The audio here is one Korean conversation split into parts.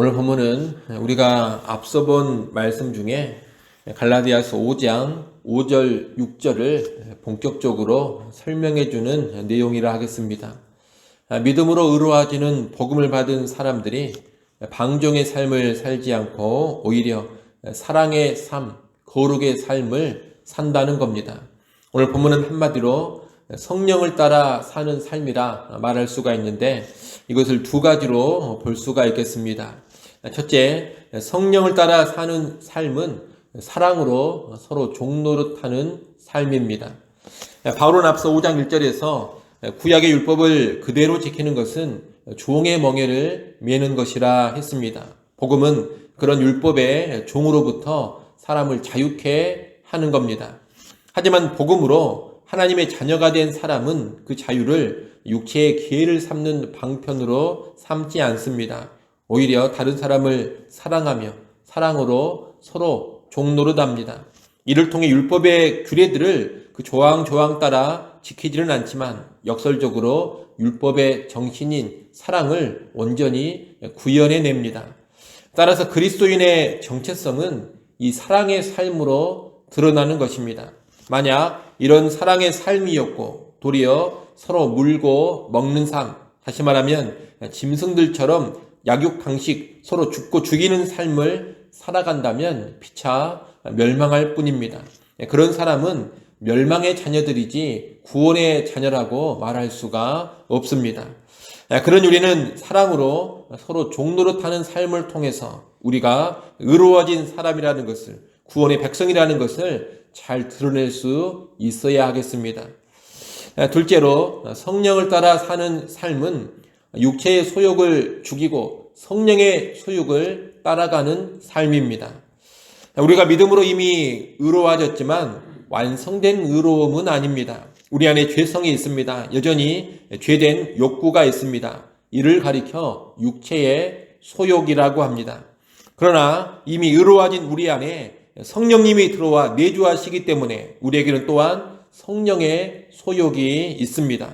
오늘 본문은 우리가 앞서 본 말씀 중에 갈라디아서 5장 5절, 6절을 본격적으로 설명해 주는 내용이라 하겠습니다. 믿음으로 의로워지는 복음을 받은 사람들이 방종의 삶을 살지 않고 오히려 사랑의 삶, 거룩의 삶을 산다는 겁니다. 오늘 본문은 한마디로 성령을 따라 사는 삶이라 말할 수가 있는데 이것을 두 가지로 볼 수가 있겠습니다. 첫째, 성령을 따라 사는 삶은 사랑으로 서로 종노릇하는 삶입니다. 바울은 앞서 5장 1절에서 구약의 율법을 그대로 지키는 것은 종의 멍에를 매는 것이라 했습니다. 복음은 그런 율법의 종으로부터 사람을 자유케 하는 겁니다. 하지만 복음으로 하나님의 자녀가 된 사람은 그 자유를 육체의 기회를 삼는 방편으로 삼지 않습니다. 오히려 다른 사람을 사랑하며 사랑으로 서로 종노릇합니다. 이를 통해 율법의 규례들을 그 조항조항 따라 지키지는 않지만 역설적으로 율법의 정신인 사랑을 온전히 구현해냅니다. 따라서 그리스도인의 정체성은 이 사랑의 삶으로 드러나는 것입니다. 만약 이런 사랑의 삶이었고 도리어 서로 물고 먹는 삶, 다시 말하면 짐승들처럼 약육강식 서로 죽고 죽이는 삶을 살아간다면 피차 멸망할 뿐입니다. 그런 사람은 멸망의 자녀들이지 구원의 자녀라고 말할 수가 없습니다. 그런 우리는 사랑으로 서로 종노릇하는 삶을 통해서 우리가 의로워진 사람이라는 것을, 구원의 백성이라는 것을 잘 드러낼 수 있어야 하겠습니다. 둘째로 성령을 따라 사는 삶은 육체의 소욕을 죽이고 성령의 소욕을 따라가는 삶입니다. 우리가 믿음으로 이미 의로워졌지만 완성된 의로움은 아닙니다. 우리 안에 죄성이 있습니다. 여전히 죄된 욕구가 있습니다. 이를 가리켜 육체의 소욕이라고 합니다. 그러나 이미 의로워진 우리 안에 성령님이 들어와 내주하시기 때문에 우리에게는 또한 성령의 소욕이 있습니다.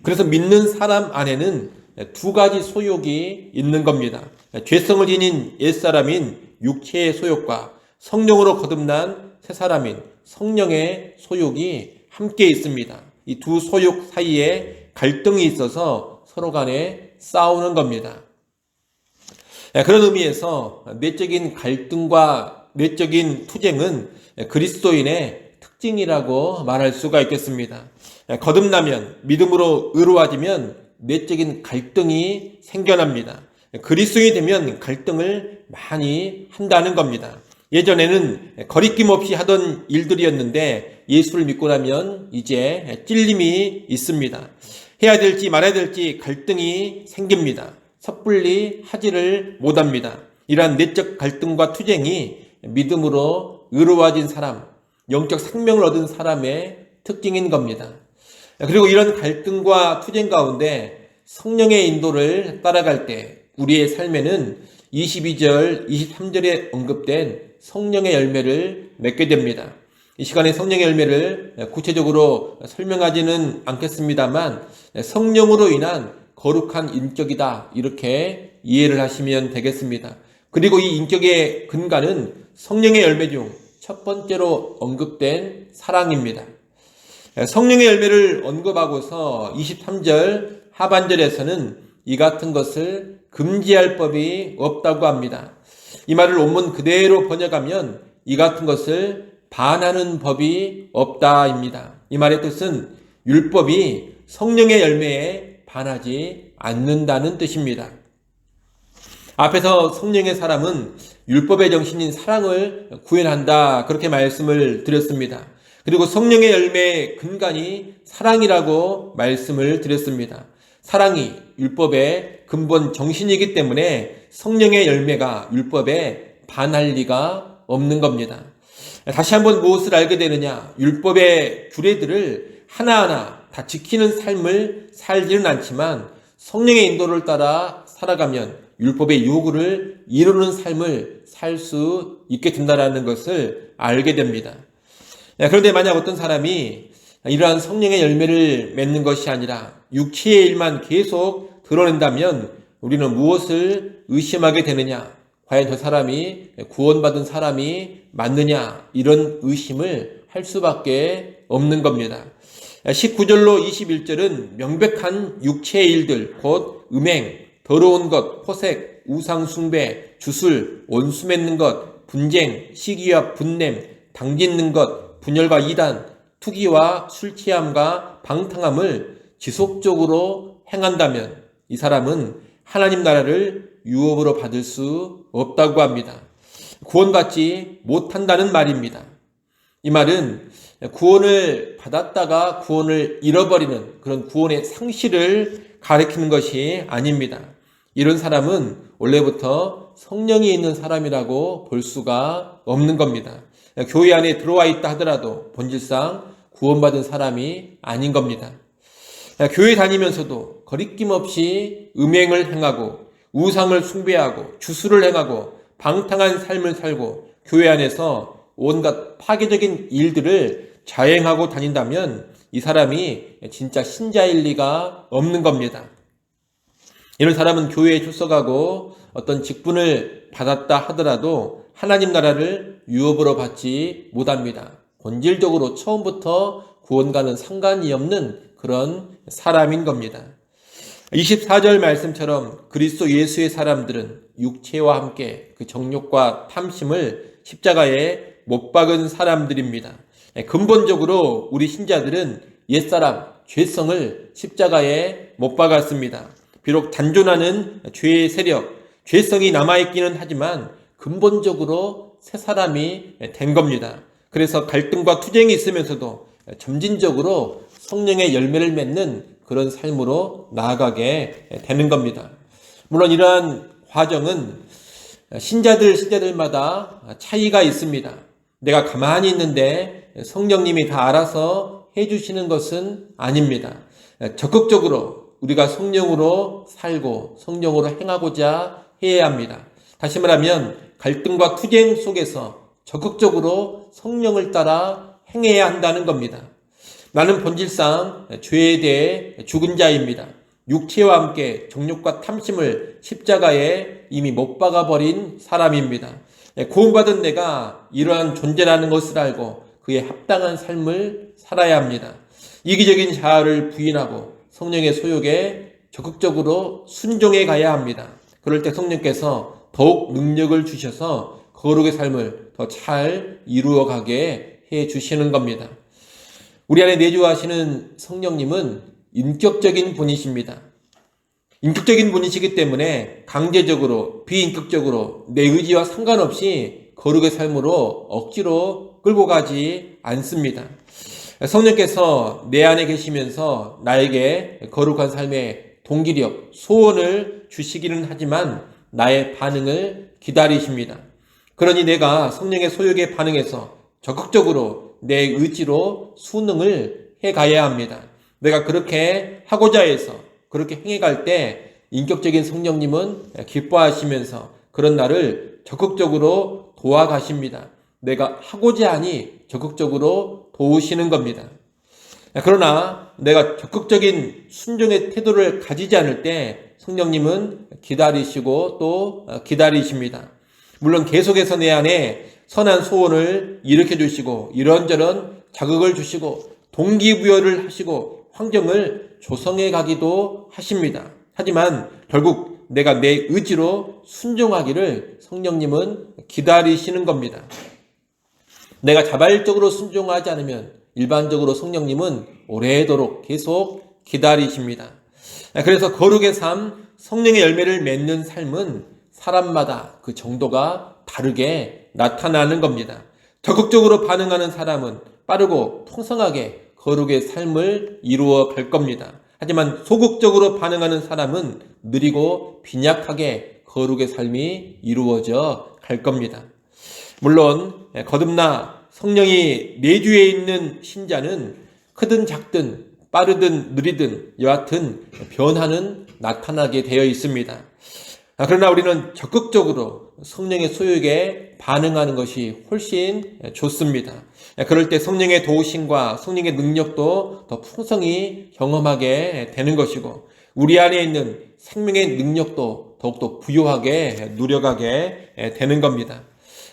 그래서 믿는 사람 안에는 두 가지 소욕이 있는 겁니다. 죄성을 지닌 옛사람인 육체의 소욕과 성령으로 거듭난 새사람인 성령의 소욕이 함께 있습니다. 이 두 소욕 사이에 갈등이 있어서 서로 간에 싸우는 겁니다. 그런 의미에서 내적인 갈등과 내적인 투쟁은 그리스도인의 특징이라고 말할 수가 있겠습니다. 거듭나면, 믿음으로 의로워지면 내적인 갈등이 생겨납니다. 그리스도인이 되면 갈등을 많이 한다는 겁니다. 예전에는 거리낌 없이 하던 일들이었는데 예수를 믿고 나면 이제 찔림이 있습니다. 해야 될지 말아야 될지 갈등이 생깁니다. 섣불리 하지를 못합니다. 이러한 내적 갈등과 투쟁이 믿음으로 의로워진 사람, 영적 생명을 얻은 사람의 특징인 겁니다. 그리고 이런 갈등과 투쟁 가운데 성령의 인도를 따라갈 때 우리의 삶에는 22절, 23절에 언급된 성령의 열매를 맺게 됩니다. 이 시간에 성령의 열매를 구체적으로 설명하지는 않겠습니다만 성령으로 인한 거룩한 인격이다, 이렇게 이해를 하시면 되겠습니다. 그리고 이 인격의 근간은 성령의 열매 중 첫 번째로 언급된 사랑입니다. 성령의 열매를 언급하고서 23절 하반절에서는 이 같은 것을 금지할 법이 없다고 합니다. 이 말을 원문 그대로 번역하면 이 같은 것을 반하는 법이 없다입니다. 이 말의 뜻은 율법이 성령의 열매에 반하지 않는다는 뜻입니다. 앞에서 성령의 사람은 율법의 정신인 사랑을 구현한다, 그렇게 말씀을 드렸습니다. 그리고 성령의 열매의 근간이 사랑이라고 말씀을 드렸습니다. 사랑이 율법의 근본 정신이기 때문에 성령의 열매가 율법에 반할 리가 없는 겁니다. 다시 한번 무엇을 알게 되느냐? 율법의 규례들을 하나하나 다 지키는 삶을 살지는 않지만 성령의 인도를 따라 살아가면 율법의 요구를 이루는 삶을 살 수 있게 된다는 것을 알게 됩니다. 그런데 만약 어떤 사람이 이러한 성령의 열매를 맺는 것이 아니라 육체의 일만 계속 드러낸다면 우리는 무엇을 의심하게 되느냐? 과연 저 사람이 구원받은 사람이 맞느냐? 이런 의심을 할 수밖에 없는 겁니다. 19절로 21절은 명백한 육체의 일들, 곧 음행, 더러운 것, 호색, 우상 숭배, 주술, 원수 맺는 것, 분쟁, 시기와 분냄, 당짓는 것, 분열과 이단, 투기와 술취함과 방탕함을 지속적으로 행한다면 이 사람은 하나님 나라를 유업으로 받을 수 없다고 합니다. 구원받지 못한다는 말입니다. 이 말은 구원을 받았다가 구원을 잃어버리는 그런 구원의 상실을 가리키는 것이 아닙니다. 이런 사람은 원래부터 성령이 있는 사람이라고 볼 수가 없는 겁니다. 교회 안에 들어와 있다 하더라도 본질상 구원받은 사람이 아닌 겁니다. 교회 다니면서도 거리낌 없이 음행을 행하고 우상을 숭배하고 주술을 행하고 방탕한 삶을 살고 교회 안에서 온갖 파괴적인 일들을 자행하고 다닌다면 이 사람이 진짜 신자일 리가 없는 겁니다. 이런 사람은 교회에 출석하고 어떤 직분을 받았다 하더라도 하나님 나라를 유업으로 받지 못합니다. 본질적으로 처음부터 구원과는 상관이 없는 그런 사람인 겁니다. 24절 말씀처럼 그리스도 예수의 사람들은 육체와 함께 그 정욕과 탐심을 십자가에 못 박은 사람들입니다. 근본적으로 우리 신자들은 옛사람, 죄성을 십자가에 못 박았습니다. 비록 단존하는 죄의 세력, 죄성이 남아있기는 하지만 근본적으로 새 사람이 된 겁니다. 그래서 갈등과 투쟁이 있으면서도 점진적으로 성령의 열매를 맺는 그런 삶으로 나아가게 되는 겁니다. 물론 이러한 과정은 신자들마다 차이가 있습니다. 내가 가만히 있는데 성령님이 다 알아서 해주시는 것은 아닙니다. 적극적으로 우리가 성령으로 살고 성령으로 행하고자 해야 합니다. 다시 말하면 갈등과 투쟁 속에서 적극적으로 성령을 따라 행해야 한다는 겁니다. 나는 본질상 죄에 대해 죽은 자입니다. 육체와 함께 정욕과 탐심을 십자가에 이미 못 박아버린 사람입니다. 구원받은 내가 이러한 존재라는 것을 알고 그에 합당한 삶을 살아야 합니다. 이기적인 자아를 부인하고 성령의 소욕에 적극적으로 순종해 가야 합니다. 그럴 때 성령께서 더욱 능력을 주셔서 거룩의 삶을 더 잘 이루어가게 해 주시는 겁니다. 우리 안에 내주하시는 성령님은 인격적인 분이십니다. 인격적인 분이시기 때문에 강제적으로, 비인격적으로 내 의지와 상관없이 거룩의 삶으로 억지로 끌고 가지 않습니다. 성령께서 내 안에 계시면서 나에게 거룩한 삶의 동기력, 소원을 주시기는 하지만 나의 반응을 기다리십니다. 그러니 내가 성령의 소욕에 반응해서 적극적으로 내 의지로 순응을 해가야 합니다. 내가 그렇게 하고자 해서 그렇게 행해갈 때 인격적인 성령님은 기뻐하시면서 그런 나를 적극적으로 도와가십니다. 내가 하고자 하니 적극적으로 도우시는 겁니다. 그러나 내가 적극적인 순종의 태도를 가지지 않을 때 성령님은 기다리시고 또 기다리십니다. 물론 계속해서 내 안에 선한 소원을 일으켜 주시고 이런저런 자극을 주시고 동기부여를 하시고 환경을 조성해 가기도 하십니다. 하지만 결국 내가 내 의지로 순종하기를 성령님은 기다리시는 겁니다. 내가 자발적으로 순종하지 않으면 일반적으로 성령님은 오래도록 계속 기다리십니다. 그래서 거룩의 삶, 성령의 열매를 맺는 삶은 사람마다 그 정도가 다르게 나타나는 겁니다. 적극적으로 반응하는 사람은 빠르고 풍성하게 거룩의 삶을 이루어 갈 겁니다. 하지만 소극적으로 반응하는 사람은 느리고 빈약하게 거룩의 삶이 이루어져 갈 겁니다. 물론 거듭나 성령이 내주에 있는 신자는 크든 작든 빠르든 느리든 여하튼 변화는 나타나게 되어 있습니다. 그러나 우리는 적극적으로 성령의 소욕에 반응하는 것이 훨씬 좋습니다. 그럴 때 성령의 도우심과 성령의 능력도 더 풍성히 경험하게 되는 것이고 우리 안에 있는 생명의 능력도 더욱더 부유하게 누려가게 되는 겁니다.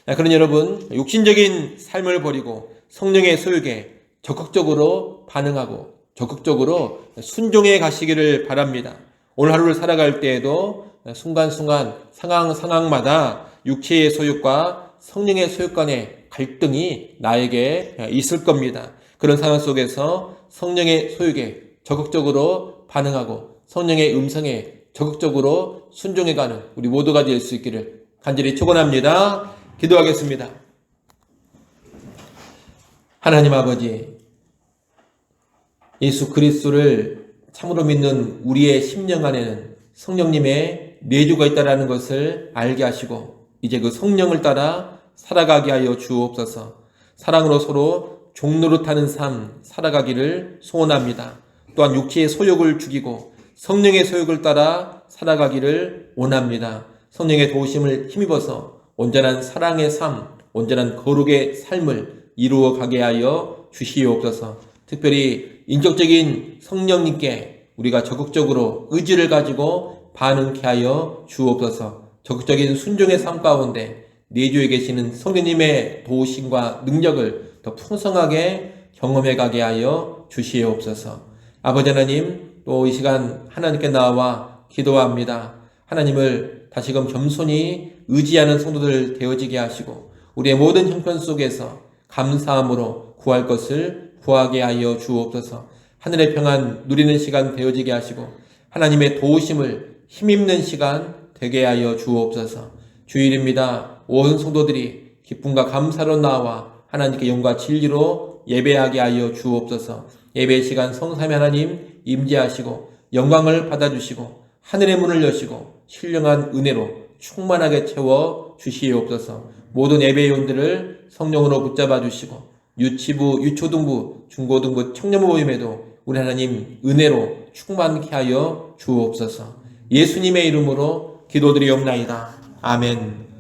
그런 여러분, 육신적인 삶을 버리고 성령의 소유에 적극적으로 반응하고 적극적으로 순종해 가시기를 바랍니다. 오늘 하루를 살아갈 때에도 순간순간 상황마다 육체의 소유과 성령의 소유 간의 갈등이 나에게 있을 겁니다. 그런 상황 속에서 성령의 소유에 적극적으로 반응하고 성령의 음성에 적극적으로 순종해가는 우리 모두가 될 수 있기를 간절히 축원합니다. 기도하겠습니다. 하나님 아버지, 예수 그리스도를 참으로 믿는 우리의 심령 안에는 성령님의 내주가 있다는 것을 알게 하시고 이제 그 성령을 따라 살아가게 하여 주옵소서. 사랑으로 서로 종노릇하는 삶 살아가기를 소원합니다. 또한 육체의 소욕을 죽이고 성령의 소욕을 따라 살아가기를 원합니다. 성령의 도우심을 힘입어서 온전한 사랑의 삶, 온전한 거룩의 삶을 이루어 가게 하여 주시옵소서. 특별히 인격적인 성령님께 우리가 적극적으로 의지를 가지고 반응케 하여 주옵소서. 적극적인 순종의 삶 가운데 내주에 계시는 성령님의 도우심과 능력을 더 풍성하게 경험해 가게 하여 주시옵소서. 아버지 하나님, 또 이 시간 하나님께 나와 기도합니다. 하나님을 다시금 겸손히 의지하는 성도들 되어지게 하시고 우리의 모든 형편 속에서 감사함으로 구할 것을 구하게 하여 주옵소서. 하늘의 평안 누리는 시간 되어지게 하시고 하나님의 도우심을 힘입는 시간 되게 하여 주옵소서. 주일입니다. 온 성도들이 기쁨과 감사로 나와 하나님께 영과 진리로 예배하게 하여 주옵소서. 예배 시간 성삼위 하나님 임재하시고 영광을 받아주시고 하늘의 문을 여시고 신령한 은혜로 충만하게 채워 주시옵소서. 모든 예배위원들을 성령으로 붙잡아 주시고 유치부, 유초등부, 중고등부, 청년부 모임에도 우리 하나님 은혜로 충만케 하여 주옵소서. 예수님의 이름으로 기도드리옵나이다. 아멘.